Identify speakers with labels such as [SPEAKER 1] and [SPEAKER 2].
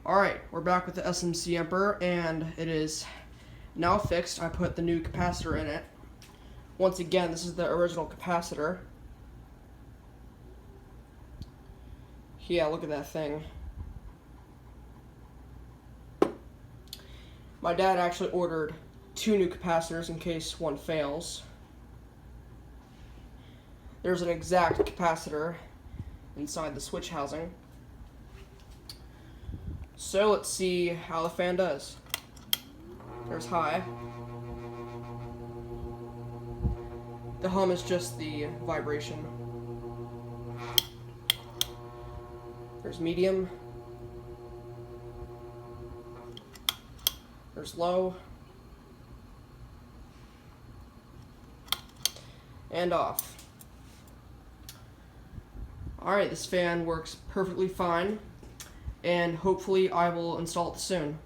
[SPEAKER 1] Alright, we're back with the SMC Emperor, and it is now fixed. I put the new capacitor in it. Once again, this is the original capacitor. Yeah, look at that thing. My dad actually ordered 2 new capacitors in case one fails. There's an exact capacitor inside the switch housing. So let's see how the fan does. There's high. The hum is just the vibration. There's medium. There's low. And off. Alright, this fan works perfectly fine, and hopefully I will install it soon.